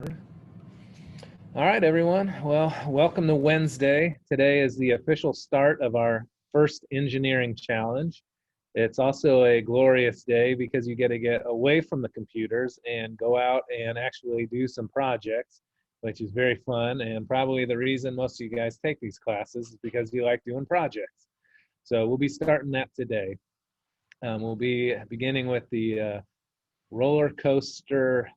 All right, everyone. Well, welcome to Wednesday. Today is the official start of our first engineering challenge. It's also a glorious day because you get away from the computers and go out and actually do some projects, which is very fun. And probably the reason most of you guys take these classes is because you like doing projects. So we'll be starting that today. We'll be beginning with the roller coaster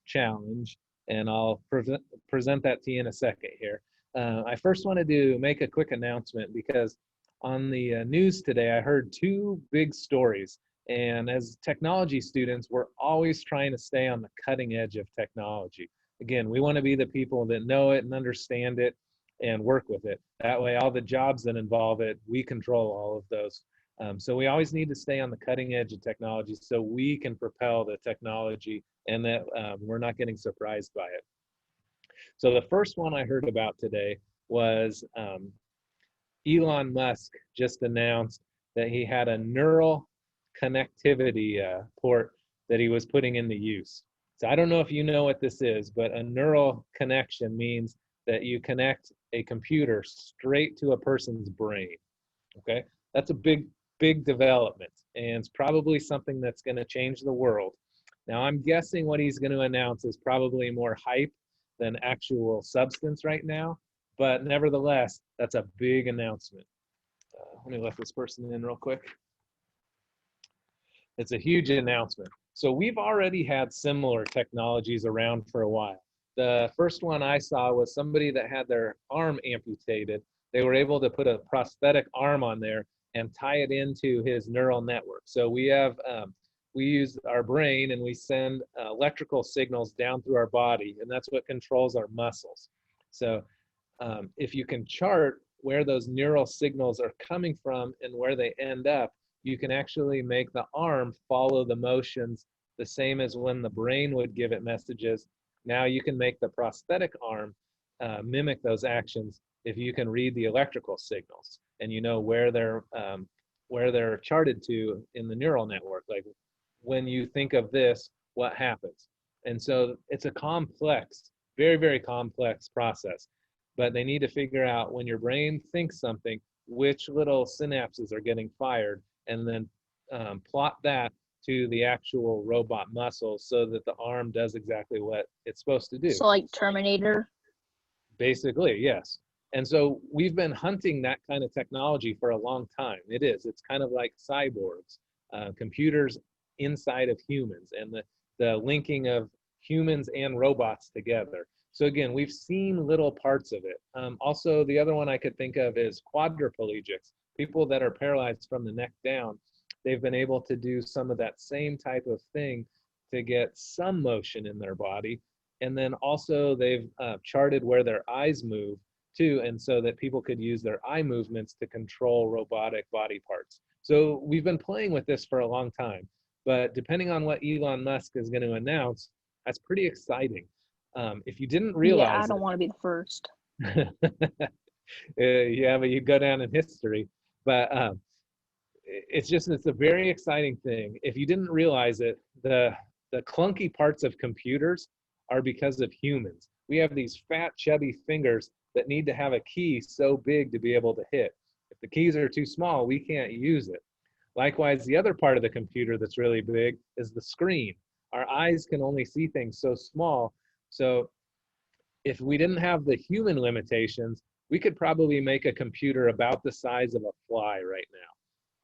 challenge, and I'll present that to you in a second here. I first wanted to make a quick announcement because on the news today, I heard two big stories. And as technology students, we're always trying to stay on the cutting edge of technology. Again, we want to be the people that know it and understand it and work with it. That way, all the jobs that involve it, we control all of those. So we always need to stay on the cutting edge of technology so we can propel the technology and that we're not getting surprised by it. So the first one I heard about today was Elon Musk just announced that he had a neural connectivity port that he was putting into use. So I don't know if you know what this is, but a neural connection means that you connect a computer straight to a person's brain. Okay, that's a big development, and it's probably something that's going to change the world. Now, I'm guessing what he's going to announce is probably more hype than actual substance right now, but nevertheless, that's a big announcement. Let me let this person in real quick. It's a huge announcement. So we've already had similar technologies around for a while. The first one I saw was somebody that had their arm amputated. They were able to put a prosthetic arm on there and tie it into his neural network. So we use our brain and we send electrical signals down through our body, and that's what controls our muscles. So if you can chart where those neural signals are coming from and where they end up, you can actually make the arm follow the motions the same as when the brain would give it messages. Now you can make the prosthetic arm mimic those actions if you can read the electrical signals and you know where they're charted to in the neural network. Like when you think of this, what happens? And so it's a complex, very complex process. But they need to figure out when your brain thinks something, which little synapses are getting fired, and then plot that to the actual robot muscles so that the arm does exactly what it's supposed to do. So like Terminator? Basically, yes. And so we've been hunting that kind of technology for a long time. It's kind of like cyborgs, computers inside of humans, and the linking of humans and robots together. So again, we've seen little parts of it. Also, the other one I could think of is quadriplegics, people that are paralyzed from the neck down. They've been able to do some of that same type of thing to get some motion in their body. And then also they've charted where their eyes move too, and so that people could use their eye movements to control robotic body parts. So we've been playing with this for a long time, but depending on what Elon Musk is going to announce, that's pretty exciting. If you didn't Yeah, I realize don't want to be the first. yeah, but you go down in history. But it's a very exciting thing. If you didn't realize it, the clunky parts of computers are because of humans. We have these fat, chubby fingers that need to have a key so big to be able to hit. If the keys are too small, we can't use it. Likewise, the other part of the computer that's really big is the screen. Our eyes can only see things so small. So if we didn't have the human limitations, we could probably make a computer about the size of a fly right now.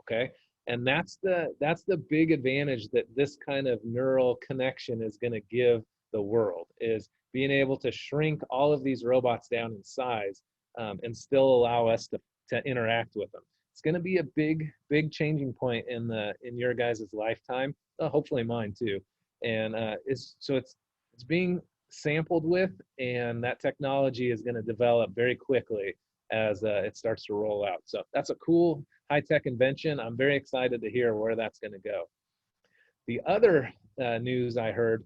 Okay, and that's the big advantage that this kind of neural connection is going to give the world, is being able to shrink all of these robots down in size and still allow us to interact with them. It's going to be a big changing point in your guys' lifetime, hopefully mine too. And it's being sampled with, and that technology is going to develop very quickly as it starts to roll out. So that's a cool high-tech invention. I'm very excited to hear where that's going to go. The other news I heard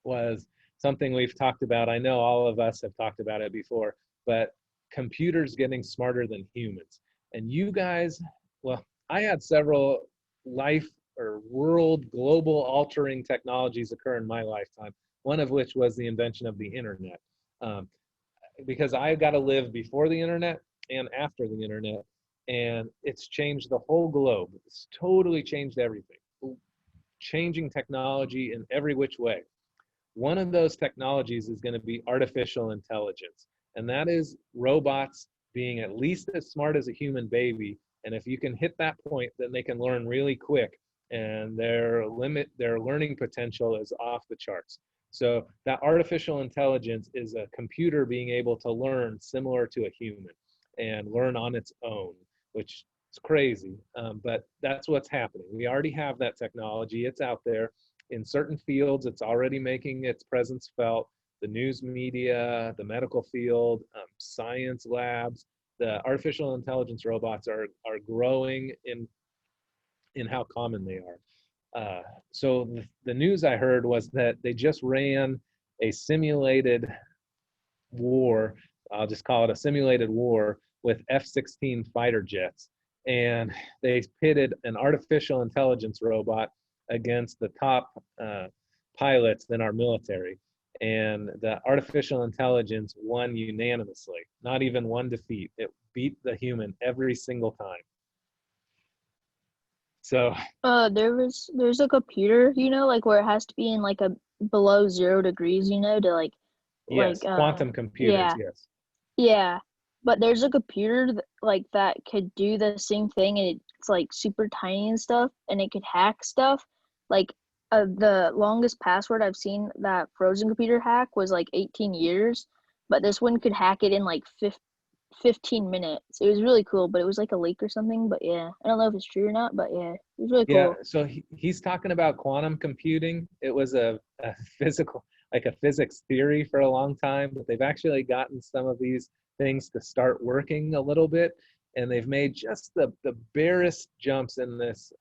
was something we've talked about. I know all of us have talked about it before, but computers getting smarter than humans. And you guys, well, I had several life or world global altering technologies occur in my lifetime. one of which was the invention of the internet. Um, because I got to live before the internet and after the internet, and it's changed the whole globe. It's totally changed everything, changing technology in every which way. One of those technologies is going to be artificial intelligence, and that is robots being at least as smart as a human baby. And if you can hit that point, then they can learn really quick, and their learning potential is off the charts. So that artificial intelligence is a computer being able to learn similar to a human and learn on its own, which is crazy. But that's what's happening. We already have that technology. It's out there. In certain fields, it's already making its presence felt. The news media, the medical field, science labs, the artificial intelligence robots are growing in how common they are. So the news I heard was that they just ran a simulated war. I'll just call it a simulated war with F-16 fighter jets. And they pitted an artificial intelligence robot against the top pilots in our military. And the artificial intelligence won unanimously, not even one defeat. It beat the human every single time. So there's a computer, like where it has to be in like a below 0 degrees, to yes, quantum computers, yeah, yes. yeah. But there's a computer that could do the same thing, and it's like super tiny and stuff, and it could hack stuff. Like the longest password I've seen that frozen computer hack was like 18 years, but this one could hack it in like 15 minutes. It was really cool, but it was like a leak or something. But yeah, I don't know if it's true or not, but yeah, it was really Yeah, cool. so he's talking about quantum computing. It was a physical, like a physics theory for a long time, but they've actually gotten some of these things to start working a little bit, and they've made just the barest jumps in this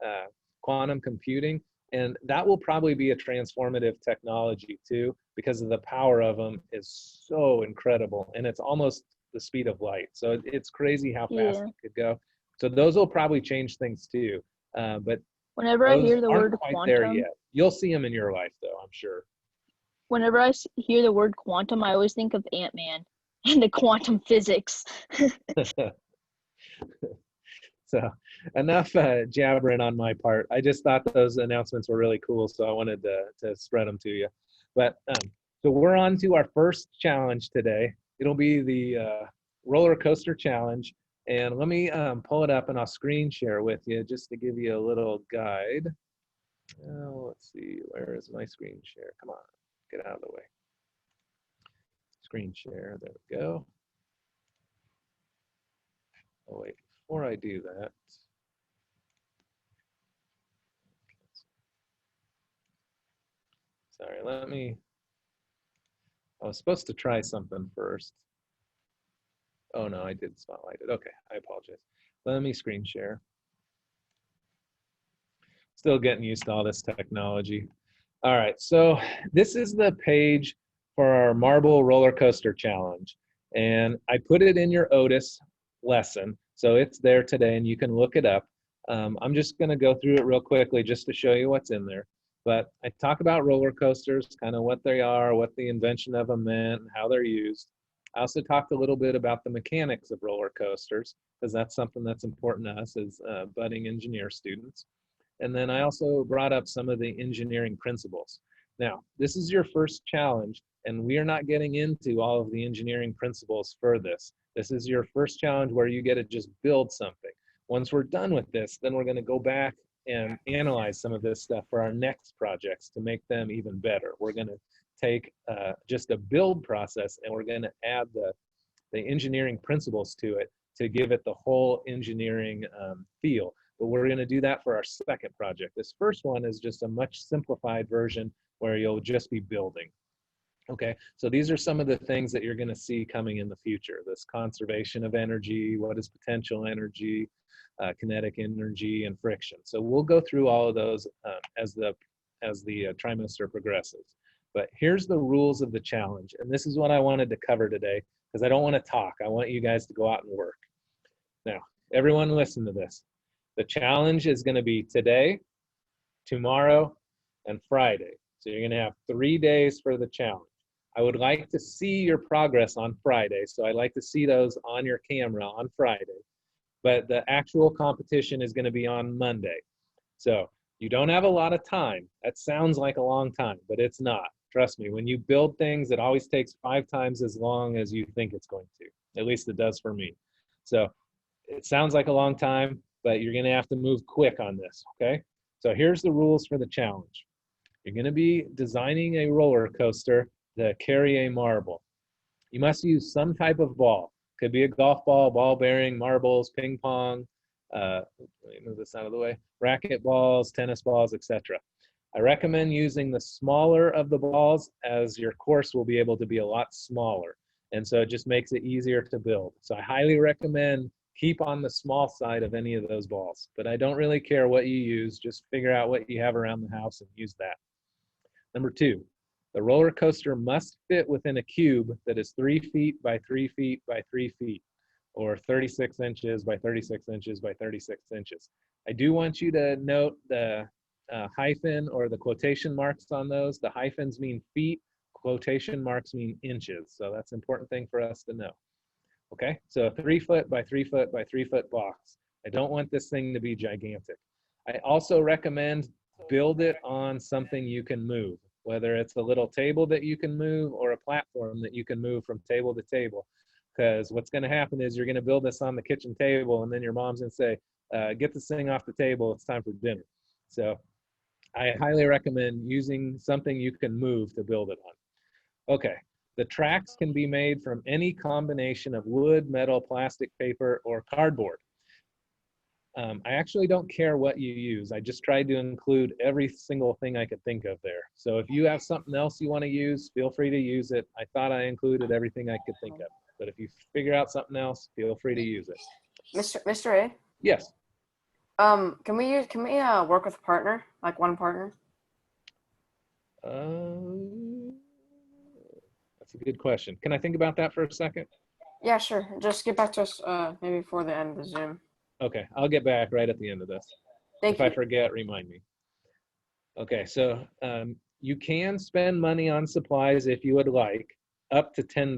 quantum computing, and that will probably be a transformative technology too, because of the power of them is so incredible, and it's almost the speed of light. So it's crazy how fast Yeah. it could go. So those will probably change things too. But Whenever I those hear the aren't word quite there quantum, yet. You'll see them in your life, though, I'm sure. whenever I hear the word quantum, I always think of Ant-Man and the quantum physics. So enough jabbering on my part. I just thought those announcements were really cool, so I wanted to spread them to you. But so we're on to our first challenge today. It'll be the roller coaster challenge. And let me pull it up and I'll screen share with you just to give you a little guide. Let's see, where is my screen share? Come on, get out of the way. Screen share, there we go. Oh wait, before I do that, sorry, I was supposed to try something first. Oh no, I did spotlight it. Okay, I apologize. Let me screen share. Still getting used to all this technology. All right, so this is the page for our Marble Roller Coaster Challenge. And I put it in your Otis lesson, so it's there today and you can look it up. I'm just gonna go through it real quickly just to show you what's in there. But I talk about roller coasters, kind of what they are, what the invention of them meant, and how they're used. I also talked a little bit about the mechanics of roller coasters, because that's something that's important to us as budding engineer students. And then I also brought up some of the engineering principles. Now, this is your first challenge, and we are not getting into all of the engineering principles for this. This is your first challenge where you get to just build something. Once we're done with this, then we're going to go back and analyze some of this stuff for our next projects to make them even better. We're going to take just a build process and we're going to add the engineering principles to it to give it the whole engineering feel. But we're going to do that for our second project. This first one is just a much simplified version where you'll just be building. Okay, so these are some of the things that you're going to see coming in the future. This conservation of energy, what is potential energy, kinetic energy, and friction. So we'll go through all of those as the trimester progresses. But here's the rules of the challenge, and this is what I wanted to cover today because I don't want to talk. I want you guys to go out and work. Now, everyone listen to this. The challenge is going to be today, tomorrow, and Friday. So you're gonna have 3 days for the challenge. I would like to see your progress on Friday. So I'd like to see those on your camera on Friday. But the actual competition is gonna be on Monday. So you don't have a lot of time. That sounds like a long time, but it's not. Trust me, when you build things, it always takes 5 times as long as you think it's going to. At least it does for me. So it sounds like a long time, but you're gonna have to move quick on this, okay? So here's the rules for the challenge. You're gonna be designing a roller coaster to carry a marble. You must use some type of ball. Could be a golf ball, ball bearing, marbles, ping pong, let me move this out of the way, racket balls, tennis balls, etc. I recommend using the smaller of the balls, as your course will be able to be a lot smaller. And so it just makes it easier to build. So I highly recommend keep on the small side of any of those balls. But I don't really care what you use. Just figure out what you have around the house and use that. Number 2, the roller coaster must fit within a cube that is 3 feet by 3 feet by 3 feet, or 36 inches by 36 inches by 36 inches. I do want you to note the hyphen or the quotation marks on those. The hyphens mean feet, quotation marks mean inches. So that's an important thing for us to know. Okay, so a 3 foot by 3 foot by 3 foot box. I don't want this thing to be gigantic. I also recommend build it on something you can move, whether it's a little table that you can move or a platform that you can move from table to table. Because what's going to happen is you're going to build this on the kitchen table, and then your mom's going to say, get this thing off the table, it's time for dinner. So I highly recommend using something you can move to build it on. Okay, the tracks can be made from any combination of wood, metal, plastic, paper, or cardboard. I actually don't care what you use. I just tried to include every single thing I could think of there. So if you have something else you want to use, feel free to use it. I thought I included everything I could think of. But if you figure out something else, feel free to use it. Mr. A? Yes. Can we work with a partner, like one partner? That's a good question. Can I think about that for a second? Yeah, sure. Just get back to us maybe before the end of the Zoom. Okay, I'll get back right at the end of this. Thank If you. I forget, remind me. Okay, so you can spend money on supplies if you would like, up to $10.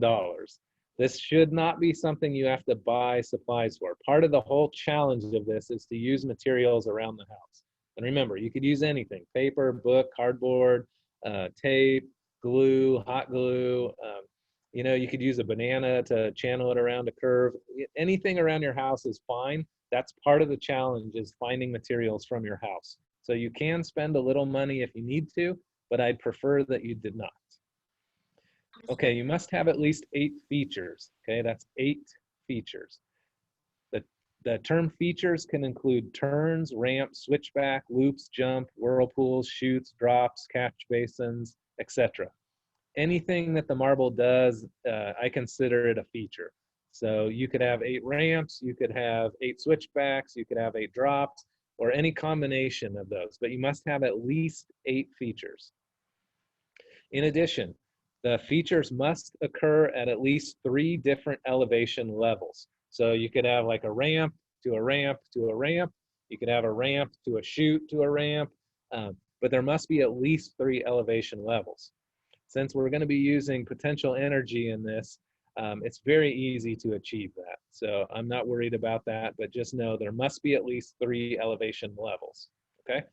This should not be something you have to buy supplies for. Part of the whole challenge of this is to use materials around the house. And remember, you could use anything: paper, book, cardboard, tape, glue, hot glue. You know, you could use a banana to channel it around a curve. Anything around your house is fine. That's part of the challenge, is finding materials from your house. So you can spend a little money if you need to, but I'd prefer that you did not. Okay, you must have at least 8 features. Okay, that's 8 features. The term features can include turns, ramps, switchback, loops, jump, whirlpools, chutes, drops, catch basins, etc. Anything that the marble does, I consider it a feature. So you could have 8 ramps, you could have 8 switchbacks, you could have 8 drops, or any combination of those, but you must have at least 8 features. In addition, the features must occur at least 3 different elevation levels. So you could have like a ramp to a ramp to a ramp. You could have a ramp to a chute to a ramp, but there must be at least 3 elevation levels. Since we're going to be using potential energy in this, it's very easy to achieve that. So I'm not worried about that, but just know there must be at least 3 elevation levels, okay?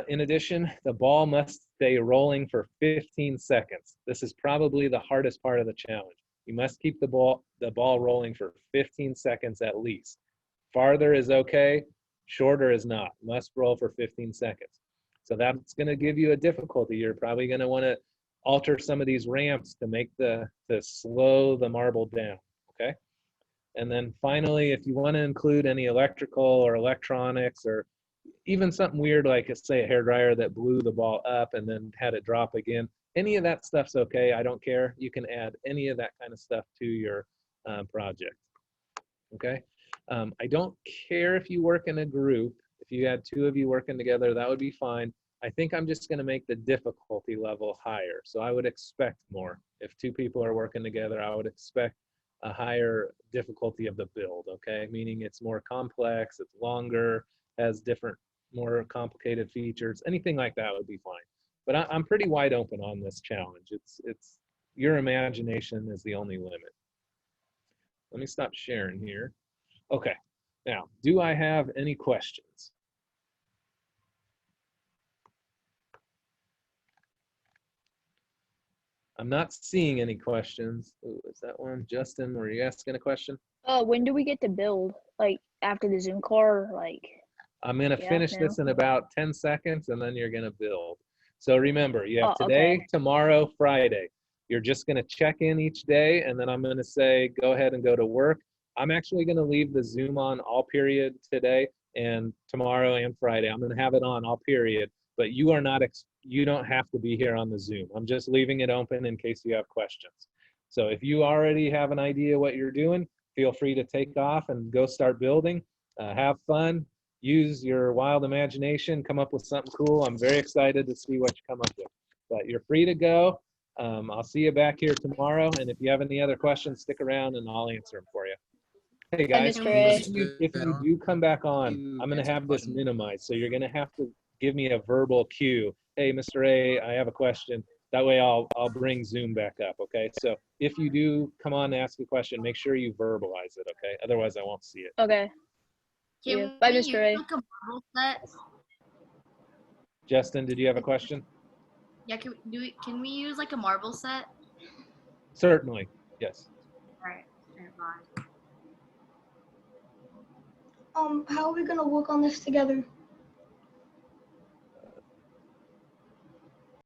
In addition, the ball must stay rolling for 15 seconds. This is probably the hardest part of the challenge. You must keep the ball rolling for 15 seconds at least. Farther is okay, shorter is not. Must roll for 15 seconds. So that's going to give you a difficulty. You're probably going to want to alter some of these ramps to slow the marble down, okay? And then finally, if you want to include any electrical or electronics, or even something weird like, say, a hairdryer that blew the ball up and then had it drop again, any of that stuff's okay. I don't care. You can add any of that kind of stuff to your project, okay? I don't care if you work in a group. If you had 2 of you working together, that would be fine. I think I'm just going to make the difficulty level higher. So I would expect more. If 2 people are working together, I would expect a higher difficulty of the build, okay? Meaning it's more complex, it's longer, has different, more complicated features. Anything like that would be fine. But I'm pretty wide open on this challenge. It's your imagination is the only limit. Let me stop sharing here. Okay, now, do I have any questions? I'm not seeing any questions. Ooh, is that one? Justin, were you asking a question? When do we get to build? Like after the Zoom call, or like I'm going to yeah, finish now? this in about 10 seconds, and then you're going to build. So remember, you have Oh, today, okay. tomorrow, Friday. You're just going to check in each day, and then I'm going to say, go ahead and go to work. I'm actually going to leave the Zoom on all period today and tomorrow and Friday. I'm going to have it on all period, but you are not, you don't have to be here on the Zoom. I'm just leaving it open in case you have questions. So if you already have an idea what you're doing, feel free to take off and go start building. Have fun. Use your wild imagination, come up with something cool. I'm very excited to see what you come up with. But you're free to go. I'll see you back here tomorrow. And if you have any other questions, stick around and I'll answer them for you. Hey guys, Mr. A. if you do come back on, I'm going to have this minimized. So you're going to have to give me a verbal cue. Hey, Mr. A, I have a question. That way I'll bring Zoom back up, okay? So if you do come on and ask a question, make sure you verbalize it, okay? Otherwise I won't see it. Okay. Yeah. Bye, Mr. A. Like a marble set? Justin, did you have a question? Yeah, can we use like a marble set? Certainly, yes. All right, bye. How are we gonna work on this together?